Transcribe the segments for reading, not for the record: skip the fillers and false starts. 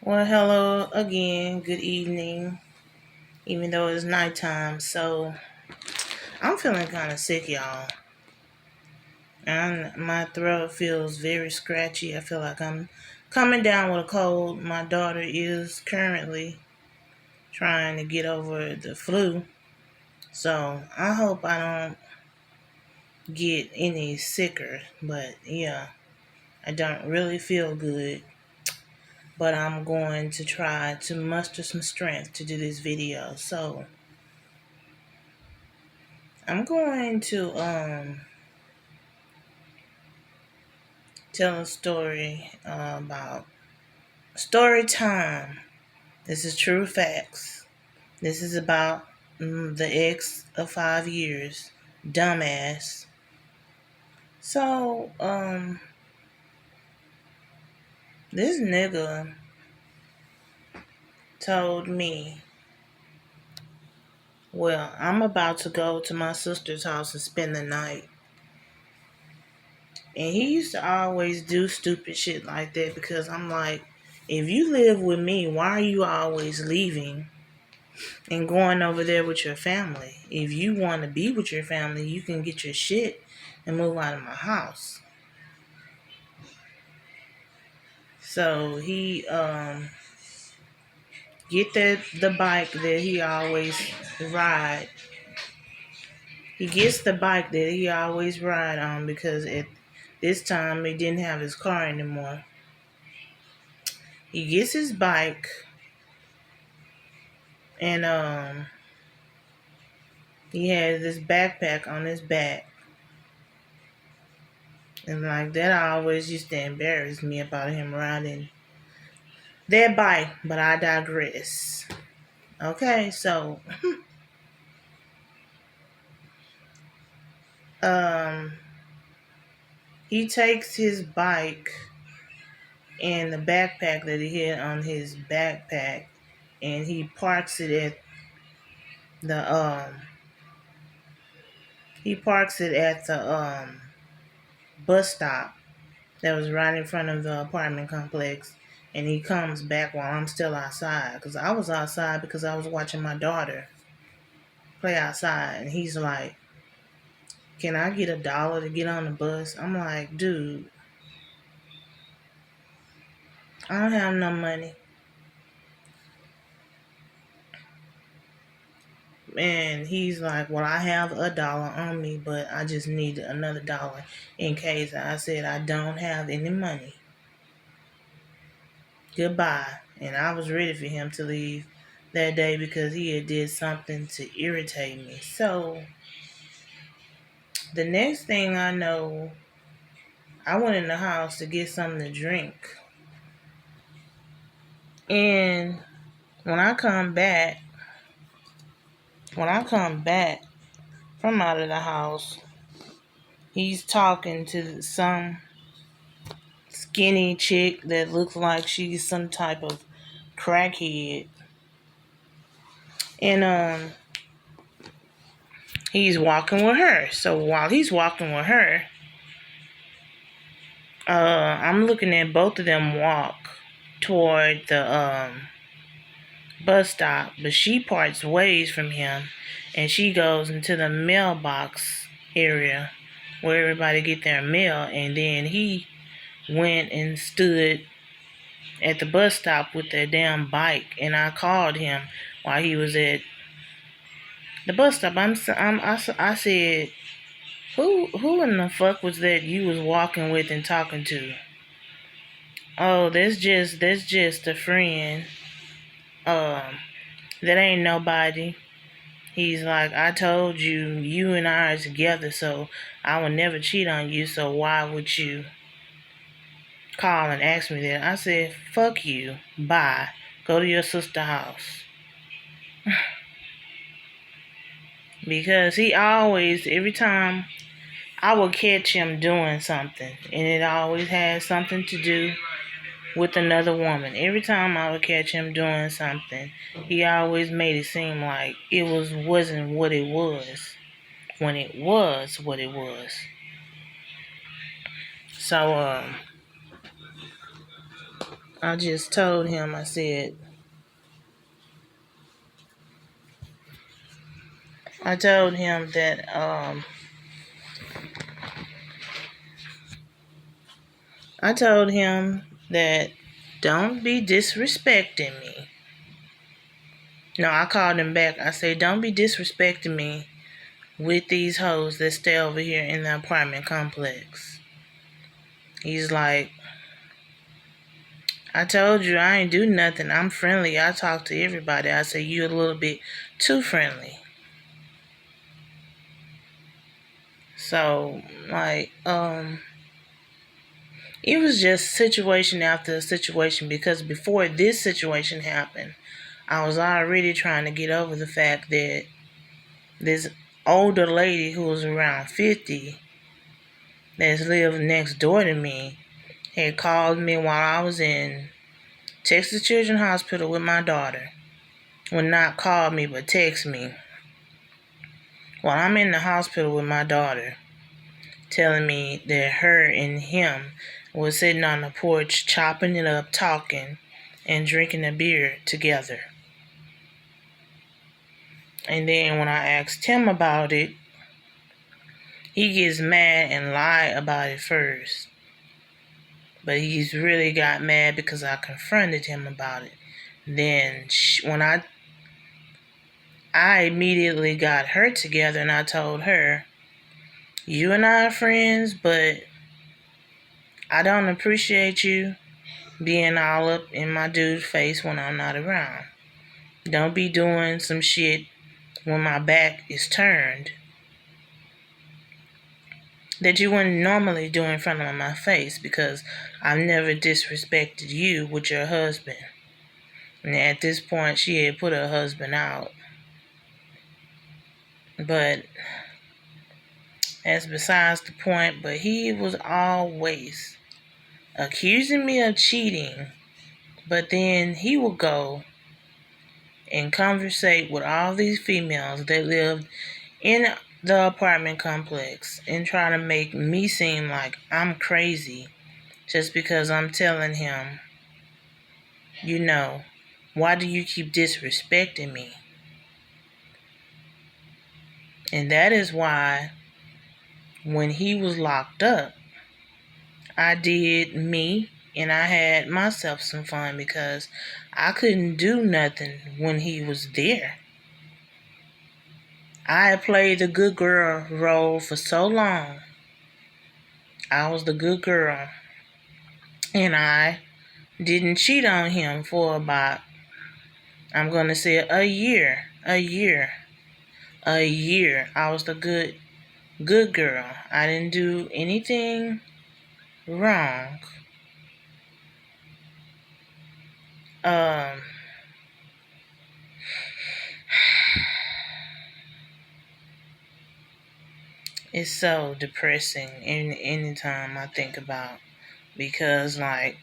Well, hello again. Good evening, even though it's nighttime. So, I'm feeling kind of sick, y'all. And my throat feels very scratchy. I feel like I'm coming down with a cold. My daughter is currently trying to get over the flu. So, I hope I don't get any sicker. But yeah, I don't really feel good. But I'm going to try to muster some strength to do this video. So, I'm going to tell a story about story time. This is true facts. This is about the ex of 5 years, dumbass. So this nigga told me, well, I'm about to go to my sister's house and spend the night. And he used to always do stupid shit like that because I'm like, if you live with me, why are you always leaving and going over there with your family? If you want to be with your family, you can get your shit and move out of my house. So he get the bike that he always ride. He gets the bike that he always ride on because at this time he didn't have his car anymore. He gets his bike and he has this backpack on his back. And like that always used to embarrass me about him riding that bike, but I digress. Okay, so um he takes his bike and the backpack that he had on his backpack and he parks it at the bus stop that was right in front of the apartment complex. And he comes back while I'm still outside because I was outside because I was watching my daughter play outside. And he's like, can I get $1 to get on the bus? I'm like, dude, I don't have no money. And he's like, well, I have $1 on me, but I just need another dollar in case. I said, I don't have any money. Goodbye. And I was ready for him to leave that day because he had did something to irritate me. So the next thing I know, I went in the house to get something to drink. And when I come back from out of the house, he's talking to some skinny chick that looks like she's some type of crackhead. And he's walking with her. So while he's walking with her, I'm looking at both of them walk toward the bus stop, but she parts ways from him and she goes into the mailbox area where everybody get their mail. And then he went and stood at the bus stop with that damn bike, and I called him while he was at the bus stop. I said, who in the fuck was that you was walking with and talking to? Oh, that's just a friend. That ain't nobody. He's like, I told you, you and I are together, so I would never cheat on you, so why would you call and ask me that? I said, fuck you. Bye. Go to your sister's house. Because he always, every time I would catch him doing something, and it always had something to do with another woman. Every time I would catch him doing something, he always made it seem like wasn't what it was when it was what it was. So I just told him, I told him that I told him that don't be disrespecting me. No, I called him back. I said, don't be disrespecting me with these hoes that stay over here in the apartment complex. He's like, I told you I ain't do nothing. I'm friendly. I talk to everybody. I said, you a little bit too friendly. So, like, it was just situation after situation because before this situation happened, I was already trying to get over the fact that this older lady who was around 50 that's lived next door to me had called me while I was in Texas Children's Hospital with my daughter. Well, not call me, but text me while I'm in the hospital with my daughter, telling me that her and him was sitting on the porch chopping it up, talking, and drinking a beer together. And then when I asked him about it, he gets mad and lie about it first. But he's really got mad because I confronted him about it. Then when I immediately got her together and I told her, you and I are friends, but I don't appreciate you being all up in my dude's face when I'm not around. Don't be doing some shit when my back is turned that you wouldn't normally do in front of my face because I've never disrespected you with your husband. And at this point, she had put her husband out. But that's besides the point. But he was always accusing me of cheating. But then he would go and conversate with all these females that lived in the apartment complex and try to make me seem like I'm crazy just because I'm telling him, why do you keep disrespecting me? And that is why when he was locked up, I did me and I had myself some fun because I couldn't do nothing when he was there. I played the good girl role for so long. I was the good girl. And I didn't cheat on him for about, I'm going to say a year. I was the good girl. I didn't do anything wrong. It's so depressing any time I think about, because like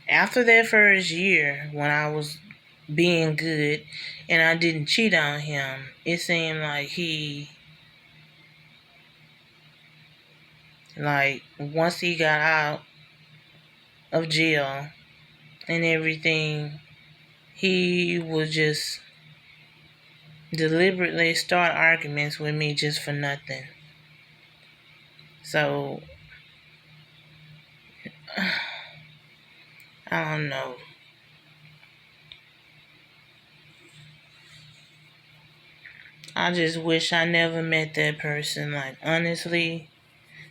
after that first year when I was being good and I didn't cheat on him, it seemed like once he got out of jail and everything, he would just deliberately start arguments with me just for nothing. So I don't know. I just wish I never met that person. Like, honestly,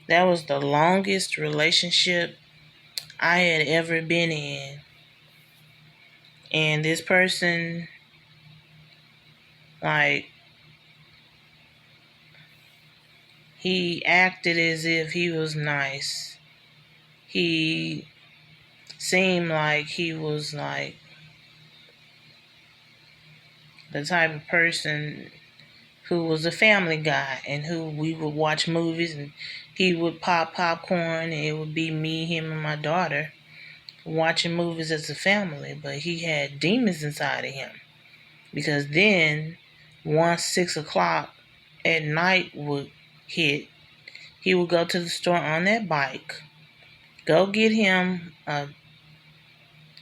that was the longest relationship I had ever been in. And this person, like, he acted as if he was nice. He seemed like he was like the type of person who was a family guy and who we would watch movies and he would pop popcorn and it would be me, him, and my daughter watching movies as a family. But he had demons inside of him, because then once 6 o'clock at night would hit, he would go to the store on that bike, go get him a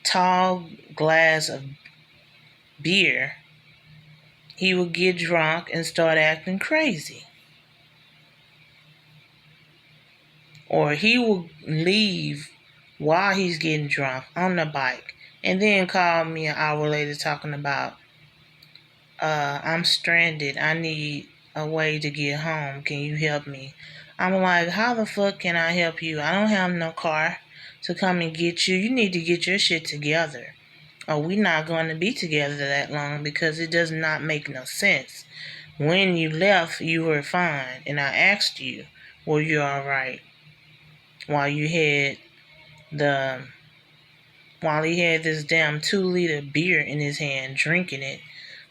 tall glass of beer, he would get drunk and start acting crazy. Or he will leave while he's getting drunk on the bike and then call me an hour later talking about, I'm stranded. I need a way to get home. Can you help me? I'm like, how the fuck can I help you? I don't have no car to come and get you. You need to get your shit together. Or we're not going to be together that long because it does not make no sense. When you left, you were fine. And I asked you, were you alright? While you had while he had this damn 2-liter beer in his hand, drinking it,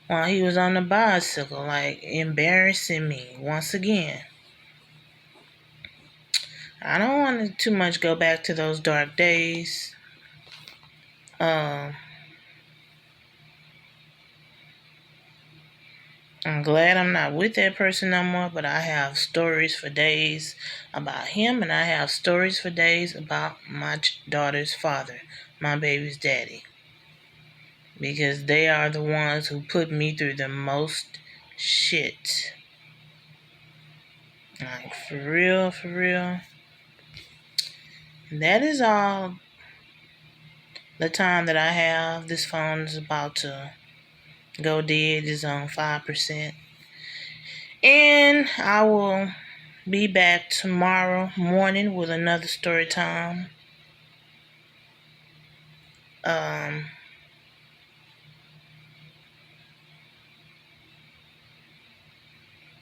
while he was on the bicycle, like embarrassing me once again. I don't want to too much go back to those dark days. I'm glad I'm not with that person no more, but I have stories for days about him, and I have stories for days about my daughter's father, my baby's daddy. Because they are the ones who put me through the most shit. Like, for real, for real. And that is all the time that I have. This phone is about to go dead. It's on 5%. And I will be back tomorrow morning with another story time.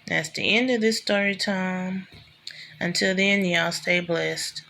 That's the end of this story time. Until then, y'all stay blessed.